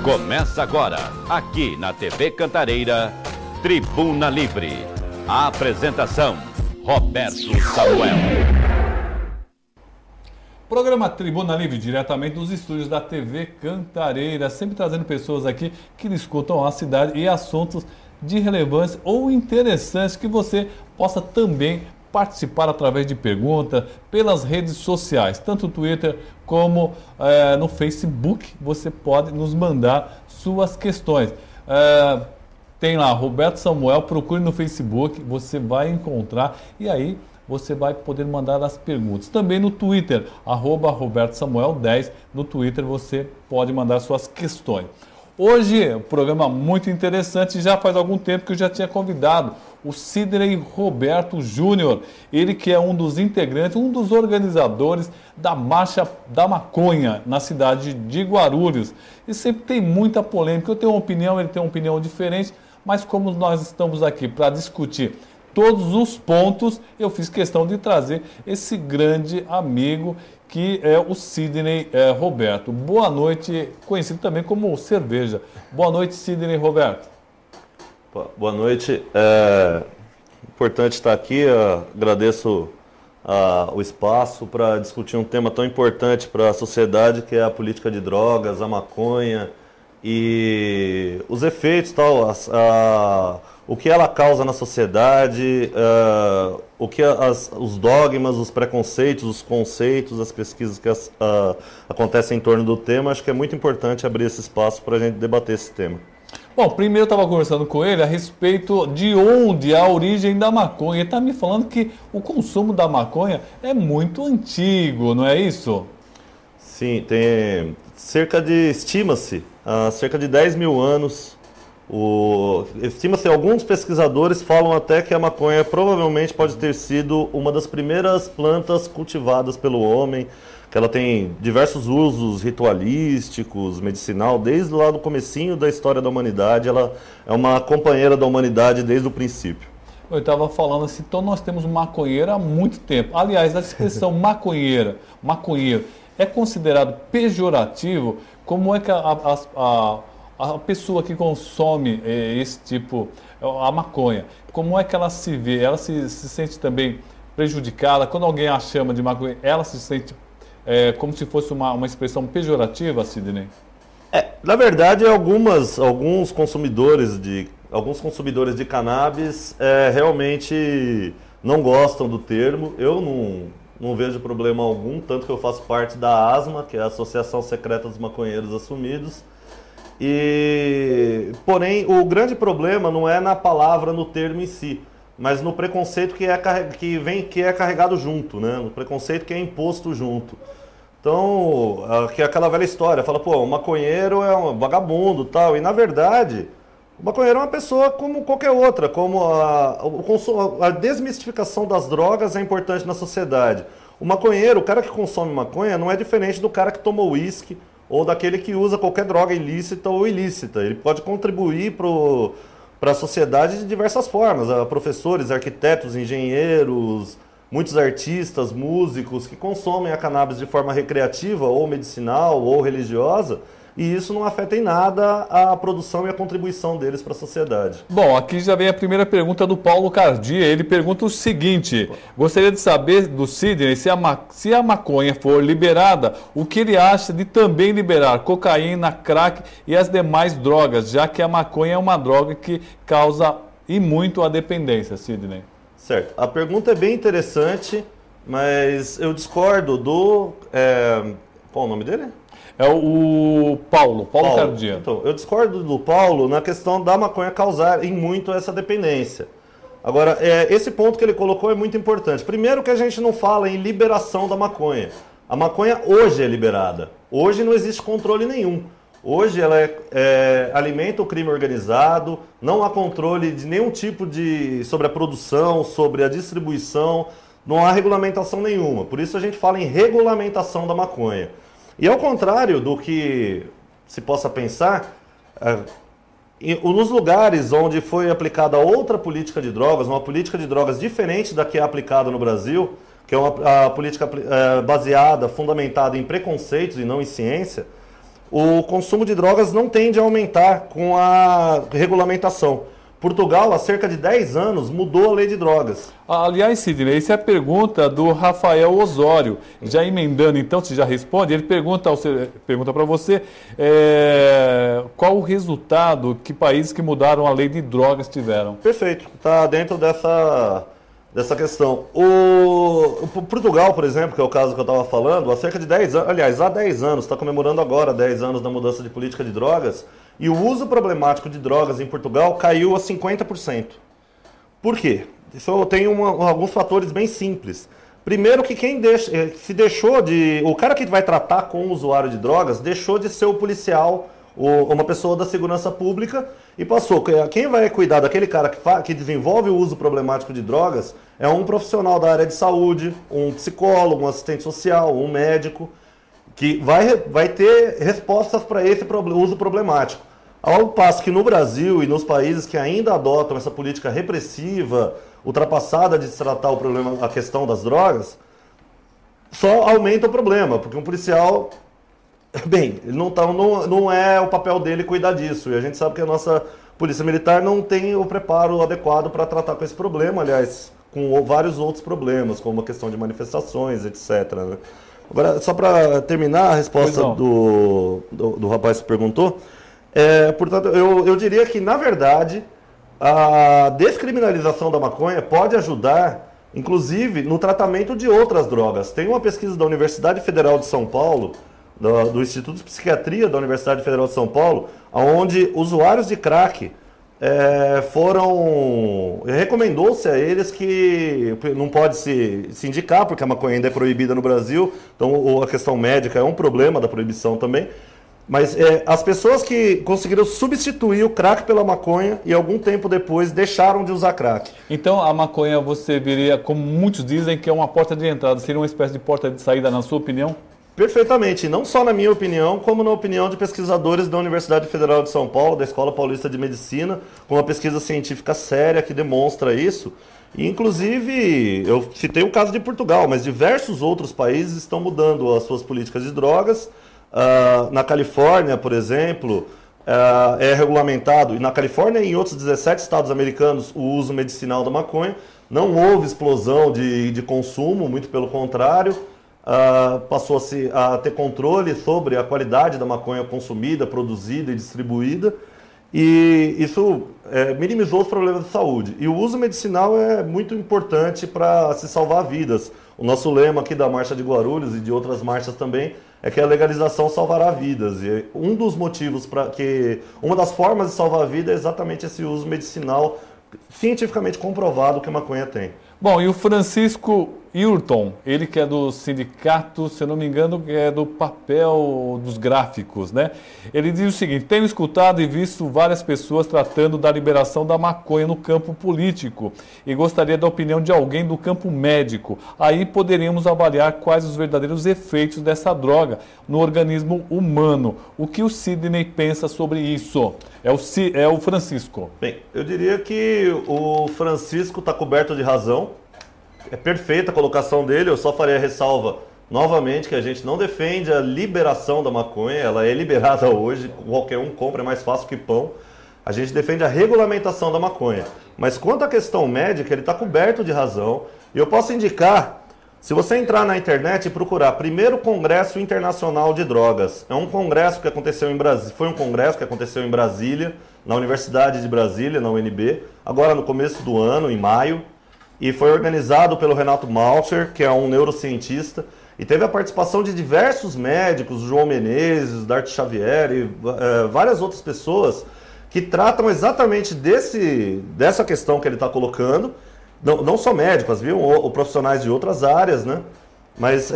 Começa agora, aqui na TV Cantareira, Tribuna Livre. A apresentação, Roberto Samuel. Programa Tribuna Livre, diretamente dos estúdios da TV Cantareira, sempre trazendo pessoas aqui que escutam a cidade e assuntos de relevância ou interessantes que você possa também participar através de perguntas pelas redes sociais, tanto no Twitter como no Facebook. Você pode nos mandar suas questões. Tem lá, Roberto Samuel, procure no Facebook, você vai encontrar e aí você vai poder mandar as perguntas. Também no Twitter, @RobertoSamuel10, no Twitter você pode mandar suas questões. Hoje, um programa muito interessante, já faz algum tempo que eu já tinha convidado o Sidney Roberto Júnior, ele que é um dos integrantes, um dos organizadores da Marcha da Maconha na cidade de Guarulhos. E sempre tem muita polêmica, eu tenho uma opinião, ele tem uma opinião diferente, mas como nós estamos aqui para discutir todos os pontos, eu fiz questão de trazer esse grande amigo que é o Sidney Roberto. Boa noite, conhecido também como Cerveja. Boa noite, Sidney Roberto. Boa noite, importante estar aqui, agradeço o espaço para discutir um tema tão importante para a sociedade, que é a política de drogas, a maconha e os efeitos, tal, o que ela causa na sociedade, o que os dogmas, os preconceitos, os conceitos, as pesquisas que acontecem em torno do tema. Acho que é muito importante abrir esse espaço para a gente debater esse tema. Bom, primeiro eu estava conversando com ele a respeito de onde a origem da maconha. Ele está me falando que o consumo da maconha é muito antigo, não é isso? Sim, tem estima-se, há cerca de 10 mil anos. Estima-se, alguns pesquisadores falam até que a maconha provavelmente pode ter sido uma das primeiras plantas cultivadas pelo homem, que ela tem diversos usos ritualísticos, medicinal, desde lá do comecinho da história da humanidade. Ela é uma companheira da humanidade desde o princípio. Eu estava falando assim, então nós temos maconheiro há muito tempo. Aliás, a expressão maconheiro, é considerado pejorativo? Como é que a pessoa que consome esse tipo, a maconha, como é que ela se vê? Ela se sente também prejudicada? Quando alguém a chama de maconha, ela se sente como se fosse uma expressão pejorativa, Sidney? Na verdade, alguns consumidores de cannabis realmente não gostam do termo. Eu não vejo problema algum, tanto que eu faço parte da ASMA, que é a Associação Secreta dos Maconheiros Assumidos. Porém, o grande problema não é na palavra, no termo em si, mas no preconceito que é carregado junto, né? No preconceito que é imposto junto. Então, que é aquela velha história, fala, o maconheiro é um vagabundo, tal, e na verdade, o maconheiro é uma pessoa como qualquer outra, como a desmistificação das drogas é importante na sociedade. O maconheiro, o cara que consome maconha, não é diferente do cara que toma uísque, ou daquele que usa qualquer droga ilícita ou ilícita. Ele pode contribuir para a sociedade de diversas formas. Professores, arquitetos, engenheiros, muitos artistas, músicos que consomem a cannabis de forma recreativa ou medicinal ou religiosa, e isso não afeta em nada a produção e a contribuição deles para a sociedade. Bom, aqui já vem a primeira pergunta do Paulo Cardia. Ele pergunta o seguinte: gostaria de saber do Sidney se a maconha for liberada, o que ele acha de também liberar cocaína, crack e as demais drogas, já que a maconha é uma droga que causa e muito a dependência, Sidney. Certo. A pergunta é bem interessante, mas eu discordo do... Qual o nome dele? É o Paulo Cardia. Então, eu discordo do Paulo na questão da maconha causar em muito essa dependência. Agora, esse ponto que ele colocou é muito importante. Primeiro que a gente não fala em liberação da maconha. A maconha hoje é liberada. Hoje não existe controle nenhum. Hoje ela alimenta o crime organizado, não há controle de nenhum tipo sobre a produção, sobre a distribuição, não há regulamentação nenhuma. Por isso a gente fala em regulamentação da maconha. E ao contrário do que se possa pensar, nos lugares onde foi aplicada outra política de drogas, uma política de drogas diferente da que é aplicada no Brasil, que é uma política baseada, fundamentada em preconceitos e não em ciência, o consumo de drogas não tende a aumentar com a regulamentação. Portugal, há cerca de 10 anos, mudou a lei de drogas. Aliás, Sidney, essa é a pergunta do Rafael Osório. Já emendando, então, se já responde, ele pergunta para você qual o resultado que países que mudaram a lei de drogas tiveram. Perfeito, está dentro dessa questão. O Portugal, por exemplo, que é o caso que eu estava falando, há cerca de 10 anos, aliás, há 10 anos, está comemorando agora 10 anos da mudança de política de drogas, e o uso problemático de drogas em Portugal caiu a 50%. Por quê? Isso tem alguns fatores bem simples. Primeiro que o cara que vai tratar com o usuário de drogas deixou de ser o policial, uma pessoa da segurança pública, e passou. Quem vai cuidar daquele cara que desenvolve o uso problemático de drogas é um profissional da área de saúde, um psicólogo, um assistente social, um médico, que vai ter respostas para esse uso problemático. Ao passo que no Brasil e nos países que ainda adotam essa política repressiva, ultrapassada de se tratar a questão das drogas, só aumenta o problema, porque um policial, bem, ele não é o papel dele cuidar disso, e a gente sabe que a nossa polícia militar não tem o preparo adequado para tratar com esse problema, aliás, com vários outros problemas, como a questão de manifestações, etc., né? Agora, só para terminar a resposta do rapaz que perguntou, portanto, eu diria que, na verdade, a descriminalização da maconha pode ajudar, inclusive, no tratamento de outras drogas. Tem uma pesquisa da Universidade Federal de São Paulo, do Instituto de Psiquiatria da Universidade Federal de São Paulo, onde usuários de crack recomendou-se a eles que não pode se indicar, porque a maconha ainda é proibida no Brasil, então a questão médica é um problema da proibição também, mas as pessoas que conseguiram substituir o crack pela maconha e algum tempo depois deixaram de usar crack. Então a maconha você viria, como muitos dizem, que é uma porta de entrada, seria uma espécie de porta de saída, na sua opinião? Perfeitamente, não só na minha opinião, como na opinião de pesquisadores da Universidade Federal de São Paulo, da Escola Paulista de Medicina, com uma pesquisa científica séria que demonstra isso. E, inclusive, eu citei o caso de Portugal, mas diversos outros países estão mudando as suas políticas de drogas. Na Califórnia, por exemplo, é regulamentado, e na Califórnia e em outros 17 estados americanos, o uso medicinal da maconha. Não houve explosão de consumo, muito pelo contrário. Passou-se a ter controle sobre a qualidade da maconha consumida, produzida e distribuída, e isso minimizou os problemas de saúde. E o uso medicinal é muito importante para se salvar vidas. O nosso lema aqui da Marcha de Guarulhos e de outras marchas também é que a legalização salvará vidas. E um dos motivos uma das formas de salvar a vida é exatamente esse uso medicinal cientificamente comprovado que a maconha tem. Bom, e o Francisco Hilton, ele que é do sindicato, se eu não me engano, que é do papel dos gráficos, né? Ele diz o seguinte: tenho escutado e visto várias pessoas tratando da liberação da maconha no campo político e gostaria da opinião de alguém do campo médico. Aí poderíamos avaliar quais os verdadeiros efeitos dessa droga no organismo humano. O que o Sidney pensa sobre isso? É o Francisco. Bem, eu diria que o Francisco está coberto de razão. É perfeita a colocação dele, eu só farei a ressalva novamente que a gente não defende a liberação da maconha, ela é liberada hoje, qualquer um compra, é mais fácil que pão. A gente defende a regulamentação da maconha. Mas quanto à questão médica, ele está coberto de razão. E eu posso indicar, se você entrar na internet e procurar primeiro Congresso Internacional de Drogas, é um congresso que aconteceu em Brasília, foi um congresso que aconteceu em Brasília, na Universidade de Brasília, na UNB, agora no começo do ano, em maio. E foi organizado pelo Renato Malcher, que é um neurocientista, e teve a participação de diversos médicos, João Menezes, Dart Xavier e várias outras pessoas que tratam exatamente dessa questão que ele está colocando. Não só médicos, viu? Ou profissionais de outras áreas, né? Mas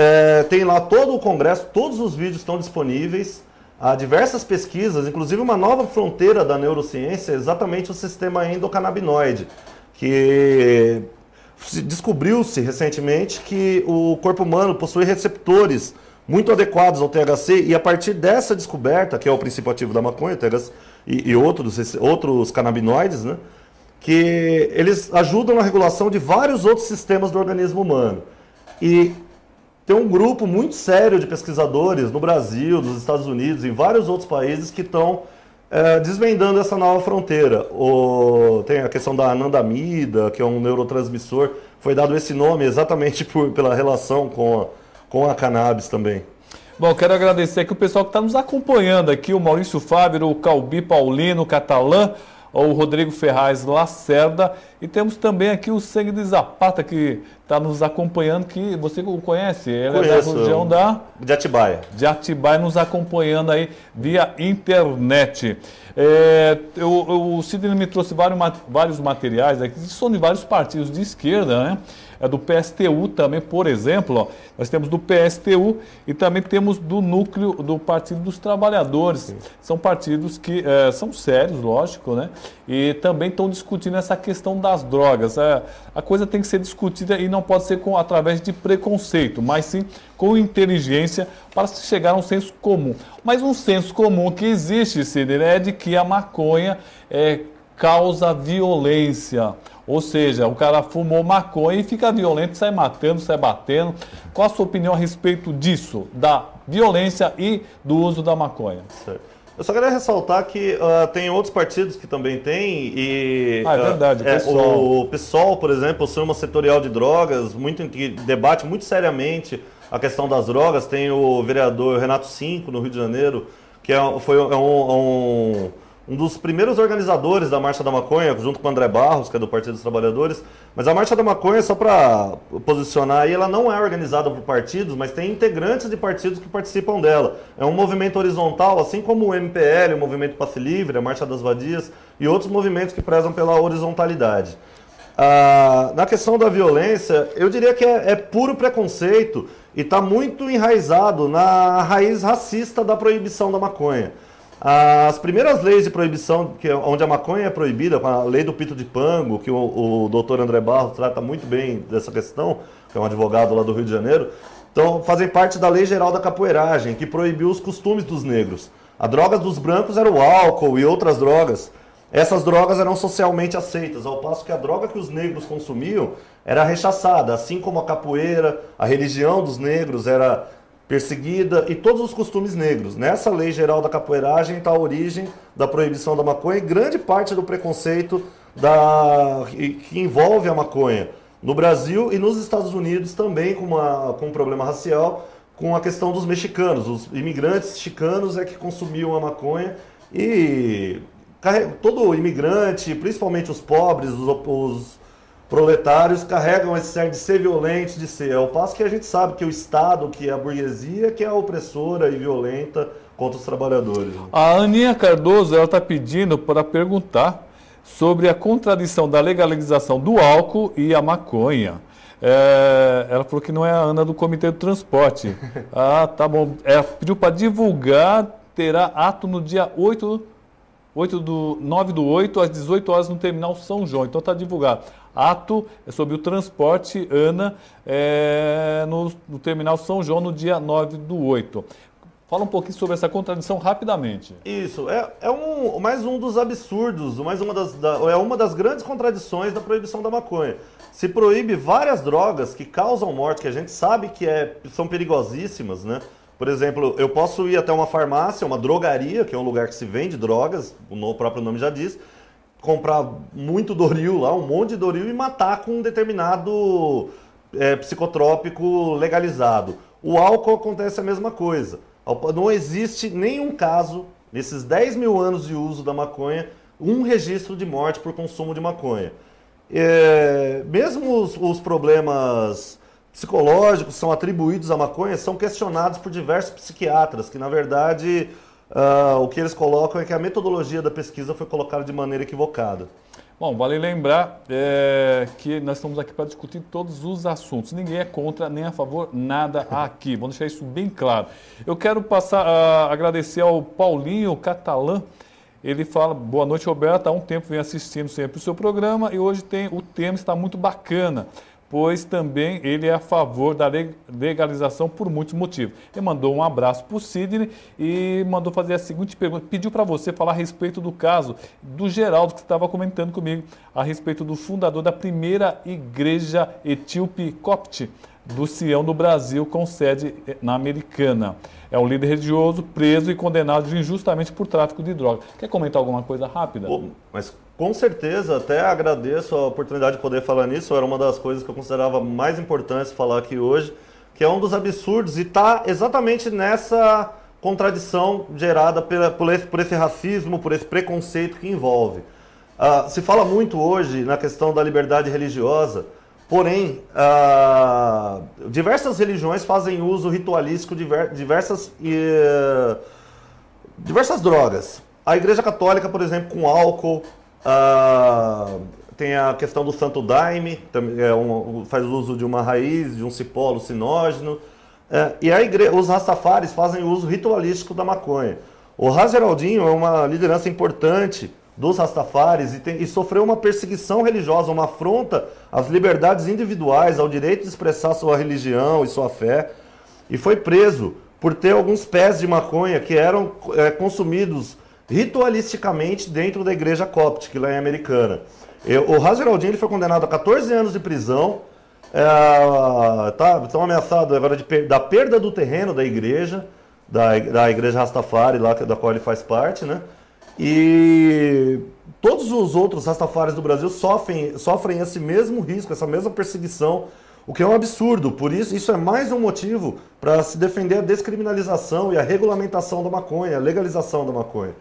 tem lá todo o congresso, todos os vídeos estão disponíveis, há diversas pesquisas, inclusive uma nova fronteira da neurociência, exatamente o sistema endocannabinoide, que descobriu-se recentemente que o corpo humano possui receptores muito adequados ao THC, e a partir dessa descoberta, que é o princípio ativo da maconha, THC, e outros canabinoides, né, que eles ajudam na regulação de vários outros sistemas do organismo humano. E tem um grupo muito sério de pesquisadores no Brasil, nos Estados Unidos, em vários outros países que estão desvendando essa nova fronteira. Tem a questão da anandamida, que é um neurotransmissor, foi dado esse nome exatamente pela relação com a cannabis também. Bom, quero agradecer aqui o pessoal que está nos acompanhando aqui, o Maurício Fábio, o Calbi Paulino, o Catalã, o Rodrigo Ferraz Lacerda, e temos também aqui o Sangue de Zapata, que está nos acompanhando, que você conhece, ele é da região de Atibaia. De Atibaia, nos acompanhando aí via internet. O Sidney me trouxe vários materiais aqui, que são de vários partidos de esquerda, né? É do PSTU também, por exemplo, ó, nós temos do PSTU e também temos do núcleo do Partido dos Trabalhadores. Sim. São partidos que são sérios, lógico, né? E também estão discutindo essa questão das drogas. A coisa tem que ser discutida e não pode ser através de preconceito, mas sim com inteligência para se chegar a um senso comum. Mas um senso comum que existe, Sidney, é de que a maconha causa violência. Ou seja, o cara fumou maconha e fica violento, sai matando, sai batendo. Qual a sua opinião a respeito disso, da violência e do uso da maconha? Certo. Eu só queria ressaltar que tem outros partidos que também têm. É verdade, o PSOL, por exemplo, possui uma setorial de drogas, que debate muito seriamente a questão das drogas. Tem o vereador Renato Cinco, no Rio de Janeiro, que foi um dos primeiros organizadores da Marcha da Maconha, junto com o André Barros, que é do Partido dos Trabalhadores. Mas a Marcha da Maconha, só para posicionar aí, ela não é organizada por partidos, mas tem integrantes de partidos que participam dela. É um movimento horizontal, assim como o MPL, o Movimento Passe Livre, a Marcha das Vadias e outros movimentos que prezam pela horizontalidade. Na questão da violência, eu diria que é puro preconceito e está muito enraizado na raiz racista da proibição da maconha. As primeiras leis de proibição, onde a maconha é proibida, com a lei do pito de pango, que o doutor André Barros trata muito bem dessa questão, que é um advogado lá do Rio de Janeiro, então fazem parte da Lei Geral da Capoeiragem, que proibiu os costumes dos negros. A droga dos brancos era o álcool e outras drogas. Essas drogas eram socialmente aceitas, ao passo que a droga que os negros consumiam era rechaçada, assim como a capoeira, a religião dos negros era perseguida e todos os costumes negros. Nessa Lei Geral da Capoeiragem está a origem da proibição da maconha e grande parte do preconceito que envolve a maconha no Brasil e nos Estados Unidos também com um problema racial, com a questão dos mexicanos. Os imigrantes chicanos é que consumiam a maconha e todo imigrante, principalmente os pobres, os proletários, carregam esse cerne de ser violentos, de ser. Ao passo que a gente sabe que o Estado, que é a burguesia, que é a opressora e violenta contra os trabalhadores. A Aninha Cardoso, ela está pedindo para perguntar sobre a contradição da legalização do álcool e a maconha. Ela falou que não é a Ana do Comitê do Transporte. Ah, tá bom. Ela pediu para divulgar, terá ato no dia 9/8, às 18 horas, no Terminal São João. Então está divulgado. Ato sobre o transporte, Ana, no Terminal São João, no dia 9/8. Fala um pouquinho sobre essa contradição rapidamente. Isso, mais um dos absurdos, uma das grandes contradições da proibição da maconha. Se proíbe várias drogas que causam morte, que a gente sabe que são perigosíssimas, né? Por exemplo, eu posso ir até uma farmácia, uma drogaria, que é um lugar que se vende drogas, o próprio nome já diz, comprar muito Doril lá, um monte de Doril e matar com um determinado psicotrópico legalizado. O álcool acontece a mesma coisa. Não existe nenhum caso, nesses 10 mil anos de uso da maconha, um registro de morte por consumo de maconha. Mesmo os problemas psicológicos são atribuídos à maconha, são questionados por diversos psiquiatras, que na verdade o que eles colocam é que a metodologia da pesquisa foi colocada de maneira equivocada. Bom, vale lembrar que nós estamos aqui para discutir todos os assuntos. Ninguém é contra nem a favor, nada aqui. Vamos deixar isso bem claro. Eu quero passar a agradecer ao Paulinho Catalã. Ele fala, boa noite, Roberto. Há um tempo venho assistindo sempre o seu programa e hoje o tema está muito bacana, pois também ele é a favor da legalização por muitos motivos. Ele mandou um abraço para o Sidney e mandou fazer a seguinte pergunta, pediu para você falar a respeito do caso do Geraldo, que estava comentando comigo, a respeito do fundador da primeira igreja etíope copte do Sião do Brasil, com sede na Americana. É um líder religioso preso e condenado injustamente por tráfico de drogas. Quer comentar alguma coisa rápida? Mas com certeza, até agradeço a oportunidade de poder falar nisso. Era uma das coisas que eu considerava mais importantes falar aqui hoje, que é um dos absurdos e está exatamente nessa contradição gerada por esse racismo, por esse preconceito que envolve. Se fala muito hoje na questão da liberdade religiosa, porém, diversas religiões fazem uso ritualístico de diversas drogas. A Igreja Católica, por exemplo, com álcool, tem a questão do Santo Daime, faz uso de uma raiz, de um cipó alucinógeno. E os Rastafaris fazem uso ritualístico da maconha. O Ras Geraldinho é uma liderança importante dos Rastafaris e sofreu uma perseguição religiosa, uma afronta às liberdades individuais, ao direito de expressar sua religião e sua fé, e foi preso por ter alguns pés de maconha que eram consumidos ritualisticamente dentro da igreja coptic, lá em Americana. O Ras Geraldinho ele foi condenado a 14 anos de prisão, estão ameaçados agora da perda do terreno da igreja Rastafari, lá, da qual ele faz parte, né? E todos os outros Rastafaris do Brasil sofrem esse mesmo risco, essa mesma perseguição, o que é um absurdo. Por isso é mais um motivo para se defender a descriminalização e a regulamentação da maconha, a legalização da maconha.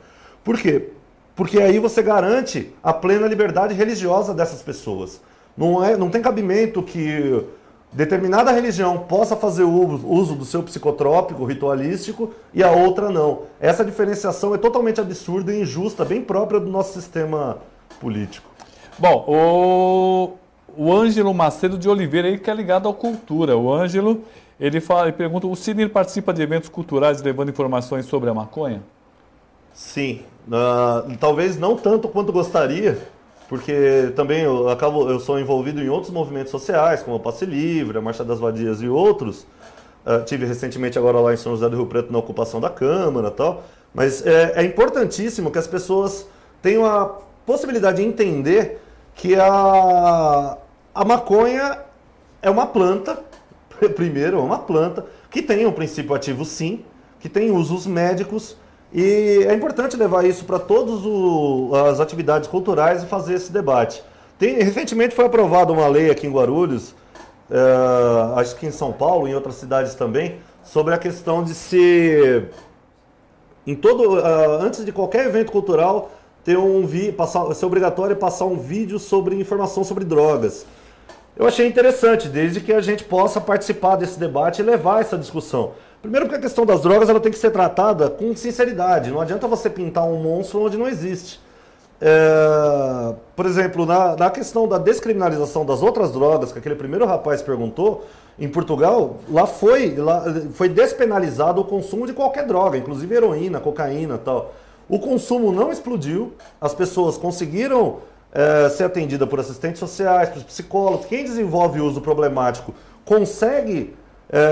Por quê? Porque aí você garante a plena liberdade religiosa dessas pessoas. Não tem cabimento que determinada religião possa fazer uso do seu psicotrópico ritualístico e a outra não. Essa diferenciação é totalmente absurda e injusta, bem própria do nosso sistema político. Bom, o Ângelo Macedo de Oliveira, ele que é ligado à cultura. O Ângelo, ele pergunta, o Sidney participa de eventos culturais levando informações sobre a maconha? Sim, talvez não tanto quanto gostaria, porque também eu sou envolvido em outros movimentos sociais, como o Passe Livre, a Marcha das Vadias e outros. Tive recentemente agora lá em São José do Rio Preto na ocupação da Câmara e tal. Mas é importantíssimo que as pessoas tenham a possibilidade de entender que a maconha é uma planta, primeiro, é uma planta, que tem um princípio ativo sim, que tem usos médicos. E é importante levar isso para todas as atividades culturais e fazer esse debate. Recentemente foi aprovada uma lei aqui em Guarulhos, acho que em São Paulo, em outras cidades também, sobre a questão de ser antes de qualquer evento cultural, ser obrigatório passar um vídeo sobre informação sobre drogas. Eu achei interessante, desde que a gente possa participar desse debate e levar essa discussão. Primeiro porque a questão das drogas ela tem que ser tratada com sinceridade. Não adianta você pintar um monstro onde não existe. Por exemplo, na questão da descriminalização das outras drogas, que aquele primeiro rapaz perguntou, em Portugal, lá foi despenalizado o consumo de qualquer droga, inclusive heroína, cocaína e tal. O consumo não explodiu, as pessoas conseguiram ser atendidas por assistentes sociais, por psicólogos. Quem desenvolve uso problemático consegue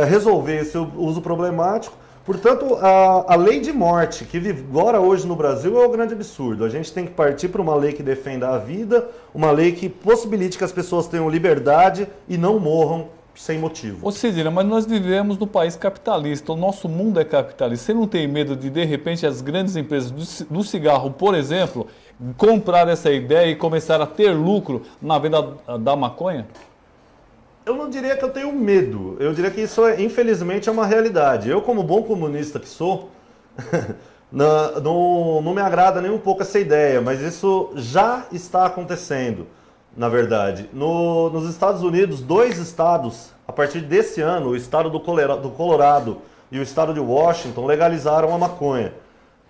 resolver esse uso problemático. Portanto, a lei de morte que vigora hoje no Brasil é um grande absurdo. A gente tem que partir para uma lei que defenda a vida, uma lei que possibilite que as pessoas tenham liberdade e não morram sem motivo. Ô Cidina, mas nós vivemos num país capitalista, o nosso mundo é capitalista. Você não tem medo de repente, as grandes empresas do cigarro, por exemplo, comprar essa ideia e começar a ter lucro na venda da maconha? Eu não diria que eu tenho medo, eu diria que isso, infelizmente, é uma realidade. Eu, como bom comunista que sou, não me agrada nem um pouco essa ideia, mas isso já está acontecendo, na verdade. Nos Estados Unidos, 2 estados, a partir desse ano, o estado do Colorado e o estado de Washington, legalizaram a maconha.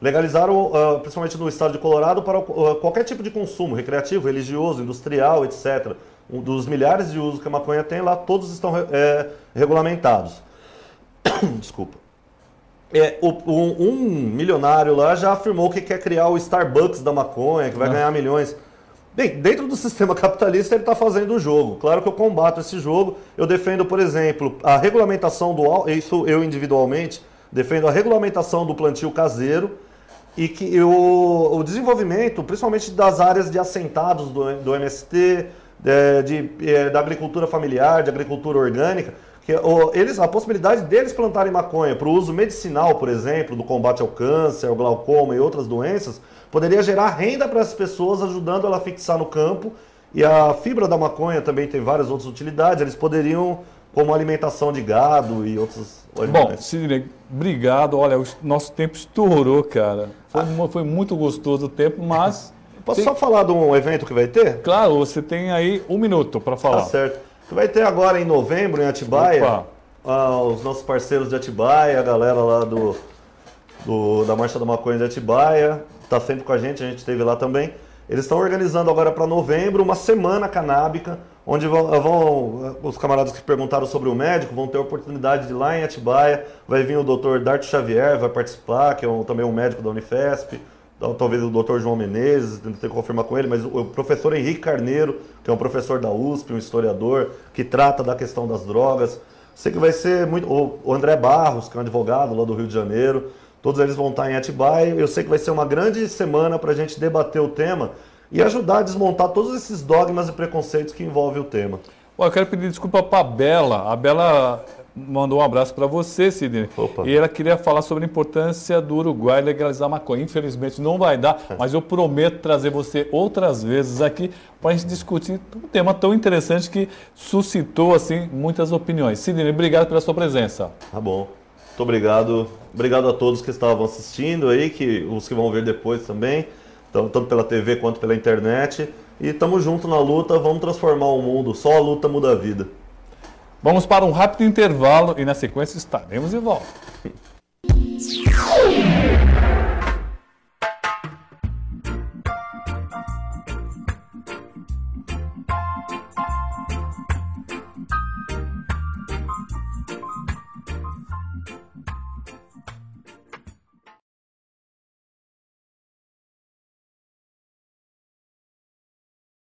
Legalizaram, principalmente no estado de Colorado, para qualquer tipo de consumo, recreativo, religioso, industrial, etc. Um dos milhares de usos que a maconha tem lá, todos estão regulamentados. Desculpa. Um milionário lá já afirmou que quer criar o Starbucks da maconha, que vai ganhar milhões. Bem, dentro do sistema capitalista ele está fazendo o jogo. Claro que eu combato esse jogo. Eu defendo, por exemplo, a regulamentação isso eu individualmente, defendo a regulamentação do plantio caseiro e que o desenvolvimento, principalmente das áreas de assentados do MST, da agricultura familiar, de agricultura orgânica, A possibilidade deles plantarem maconha para o uso medicinal, por exemplo, do combate ao câncer, ao glaucoma e outras doenças, poderia gerar renda para essas pessoas, ajudando ela a fixar no campo. E a fibra da maconha também tem várias outras utilidades, eles poderiam, como alimentação de gado e outros alimentos. Bom, Sidney, obrigado. Olha, o nosso tempo estourou, cara. Foi muito gostoso o tempo, mas... Posso só falar de um evento que vai ter? Claro, você tem aí 1 minuto para falar. Tá certo. Que vai ter agora em novembro, em Atibaia, os nossos parceiros de Atibaia, a galera lá da Marcha da Maconha de Atibaia, está sempre com a gente esteve lá também. Eles estão organizando agora para novembro uma semana canábica, onde os camaradas que perguntaram sobre o médico vão ter a oportunidade de ir lá em Atibaia. Vai vir o Dr. Darto Xavier, vai participar, que é também um médico da Unifesp. Talvez o Dr. João Menezes, tenho que confirmar com ele, mas o professor Henrique Carneiro, que é um professor da USP, um historiador, que trata da questão das drogas. Sei que vai ser muito... O André Barros, que é um advogado lá do Rio de Janeiro, todos eles vão estar em Atibaia. Eu sei que vai ser uma grande semana para a gente debater o tema e ajudar a desmontar todos esses dogmas e preconceitos que envolvem o tema. Eu quero pedir desculpa para a Bela. A Bela mandou um abraço para você, Sidney. Opa. E ela queria falar sobre a importância do Uruguai legalizar maconha. Infelizmente não vai dar, mas eu prometo trazer você outras vezes aqui para a gente discutir um tema tão interessante que suscitou assim muitas opiniões. Sidney, obrigado pela sua presença. Tá bom. Muito obrigado. Obrigado a todos que estavam assistindo aí, os que vão ver depois também, tanto pela TV quanto pela internet. E estamos juntos na luta, vamos transformar o mundo. Só a luta muda a vida. Vamos para um rápido intervalo e na sequência estaremos de volta.